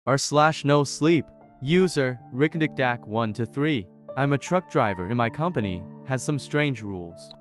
r/no sleep. User, rikndikndakn123. I'm a truck driver and my company has some strange rules.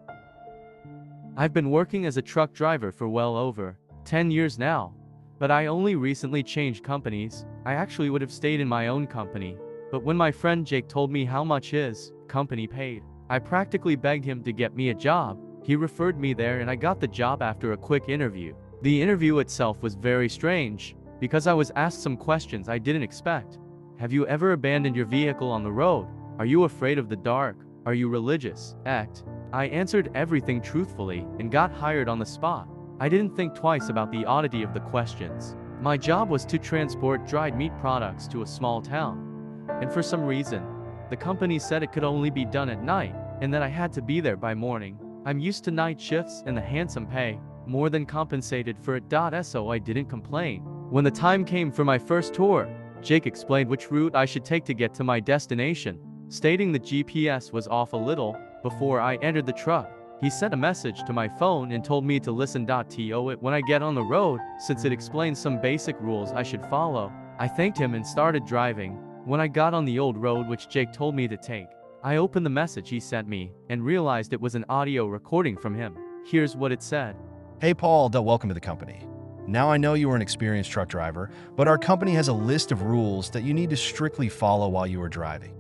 I've been working as a truck driver for well over 10 years now, but I only recently changed companies. I actually would have stayed in my own company, but when my friend Jake told me how much his company paid, I practically begged him to get me a job. He referred me there and I got the job after a quick interview. The interview itself was very strange, because I was asked some questions I didn't expect. Have you ever abandoned your vehicle on the road? Are you afraid of the dark? Are you religious? I answered everything truthfully and got hired on the spot. I didn't think twice about the oddity of the questions. My job was to transport dried meat products to a small town, and for some reason, the company said it could only be done at night, and that I had to be there by morning. I'm used to night shifts and the handsome pay, more than compensated for it. So I didn't complain. When the time came for my first tour, Jake explained which route I should take to get to my destination, stating the GPS was off a little. Before I entered the truck, he sent a message to my phone and told me to listen to it when I get on the road, since it explains some basic rules I should follow. I thanked him and started driving. When I got on the old road which Jake told me to take, I opened the message he sent me and realized it was an audio recording from him. Here's what it said. Hey Paul, welcome to the company. Now I know you are an experienced truck driver, but our company has a list of rules that you need to strictly follow while you are driving.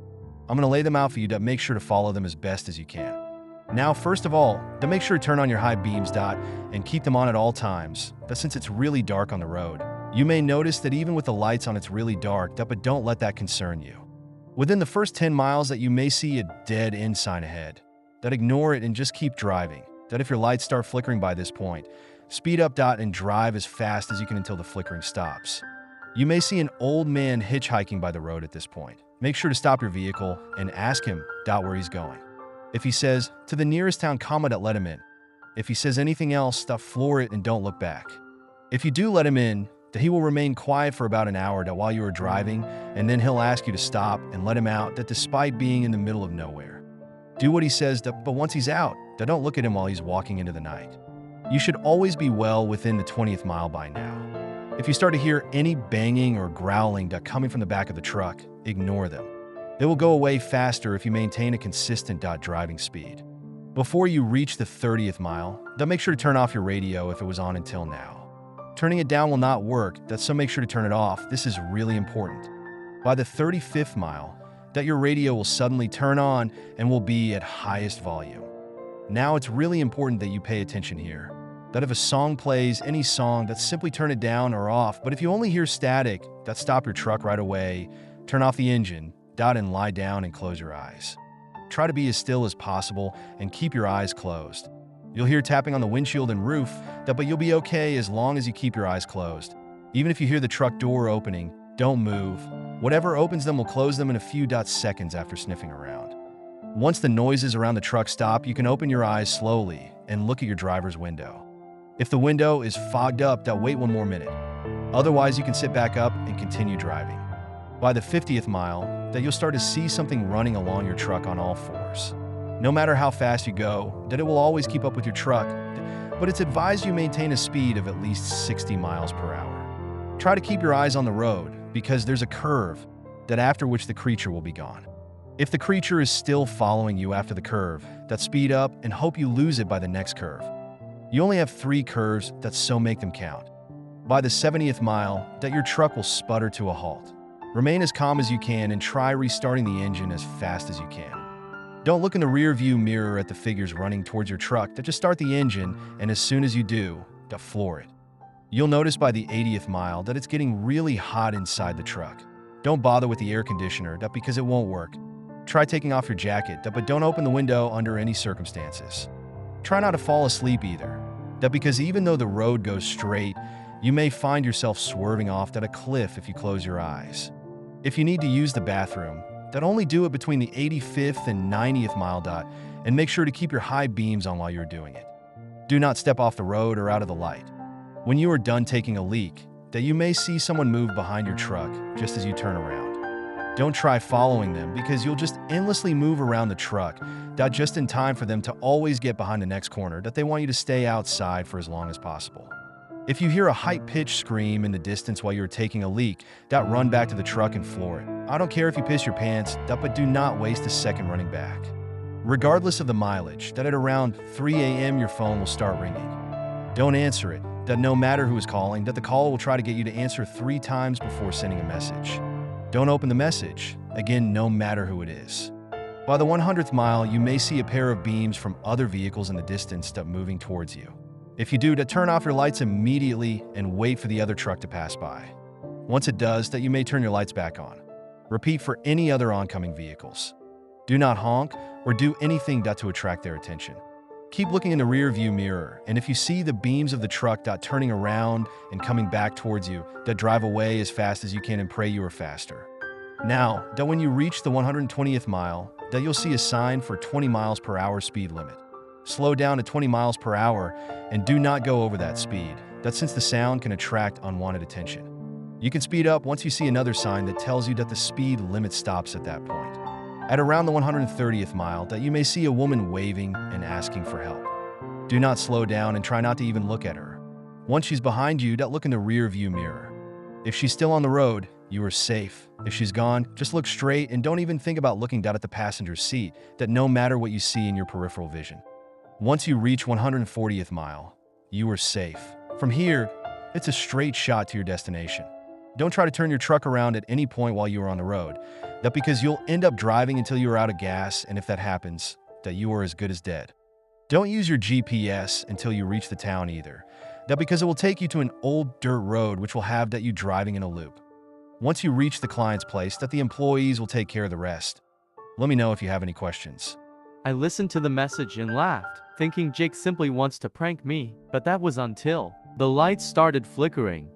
I'm going to lay them out for you to make sure to follow them as best as you can. Now, first of all, make sure to turn on your high beams and keep them on at all times, since it's really dark on the road. You may notice that even with the lights on it's really dark, but don't let that concern you. Within the first 10 miles that you may see a dead end sign ahead, ignore it and just keep driving. If your lights start flickering by this point, speed up and drive as fast as you can until the flickering stops. You may see an old man hitchhiking by the road at this point. Make sure to stop your vehicle and ask him where he's going. If he says, to the nearest town, let him in. If he says anything else, floor it and don't look back. If you do let him in, he will remain quiet for about an hour while you are driving, and then he'll ask you to stop and let him out despite being in the middle of nowhere. Do what he says, but once he's out, don't look at him while he's walking into the night. You should always be well within the 20th mile by now. If you start to hear any banging or growling coming from the back of the truck, ignore them. They will go away faster if you maintain a consistent driving speed. Before you reach the 30th mile, make sure to turn off your radio if it was on until now. Turning it down will not work, so make sure to turn it off. This is really important. By the 35th mile, your radio will suddenly turn on and will be at highest volume. Now it's really important that you pay attention here. If a song plays, any song, simply turn it down or off. But if you only hear static, stop your truck right away, turn off the engine, and lie down and close your eyes. Try to be as still as possible and keep your eyes closed. You'll hear tapping on the windshield and roof, but you'll be okay as long as you keep your eyes closed. Even if you hear the truck door opening, don't move. Whatever opens them will close them in a few seconds after sniffing around. Once the noises around the truck stop, you can open your eyes slowly and look at your driver's window. If the window is fogged up, wait one more minute. Otherwise, you can sit back up and continue driving. By the 50th mile, you'll start to see something running along your truck on all fours. No matter how fast you go, it will always keep up with your truck, but it's advised you maintain a speed of at least 60 miles per hour. Try to keep your eyes on the road, because there's a curve after which the creature will be gone. If the creature is still following you after the curve, speed up and hope you lose it by the next curve. You only have 3 curves, so make them count. By the 70th mile, your truck will sputter to a halt. Remain as calm as you can and try restarting the engine as fast as you can. Don't look in the rear view mirror at the figures running towards your truck. Just start the engine, and as soon as you do, floor it. You'll notice by the 80th mile that it's getting really hot inside the truck. Don't bother with the air conditioner because it won't work. Try taking off your jacket, but don't open the window under any circumstances. Try not to fall asleep either, because even though the road goes straight, you may find yourself swerving off a cliff if you close your eyes. If you need to use the bathroom, only do it between the 85th and 90th mile and make sure to keep your high beams on while you're doing it. Do not step off the road or out of the light. When you are done taking a leak, you may see someone move behind your truck just as you turn around. Don't try following them because you'll just endlessly move around the truck, just in time for them to always get behind the next corner they want you to stay outside for as long as possible. If you hear a high-pitched scream in the distance while you're taking a leak, run back to the truck and floor it. I don't care if you piss your pants, but do not waste a second running back. Regardless of the mileage, at around 3 a.m. your phone will start ringing. Don't answer it, no matter who is calling, the caller will try to get you to answer 3 times before sending a message. Don't open the message, again, no matter who it is. By the 100th mile, you may see a pair of beams from other vehicles in the distance moving towards you. If you do, turn off your lights immediately and wait for the other truck to pass by. Once it does, you may turn your lights back on. Repeat for any other oncoming vehicles. Do not honk or do anything to attract their attention. Keep looking in the rear view mirror, and if you see the beams of the truck turning around and coming back towards you, drive away as fast as you can and pray you are faster. Now, when you reach the 120th mile, you'll see a sign for 20 miles per hour speed limit. Slow down to 20 miles per hour and do not go over that speed, since the sound can attract unwanted attention. You can speed up once you see another sign that tells you that the speed limit stops at that point. At around the 130th mile, you may see a woman waving and asking for help. Do not slow down and try not to even look at her. Once she's behind you, look in the rear view mirror. If she's still on the road, you are safe. If she's gone, just look straight and don't even think about looking down at the passenger's seat, no matter what you see in your peripheral vision. Once you reach 140th mile, you are safe. From here, it's a straight shot to your destination. Don't try to turn your truck around at any point while you are on the road, because you'll end up driving until you are out of gas, and if that happens, you are as good as dead. Don't use your GPS until you reach the town either, because it will take you to an old dirt road which will have you driving in a loop. Once you reach the client's place, the employees will take care of the rest. Let me know if you have any questions. I listened to the message and laughed, thinking Jake simply wants to prank me, but that was until the lights started flickering.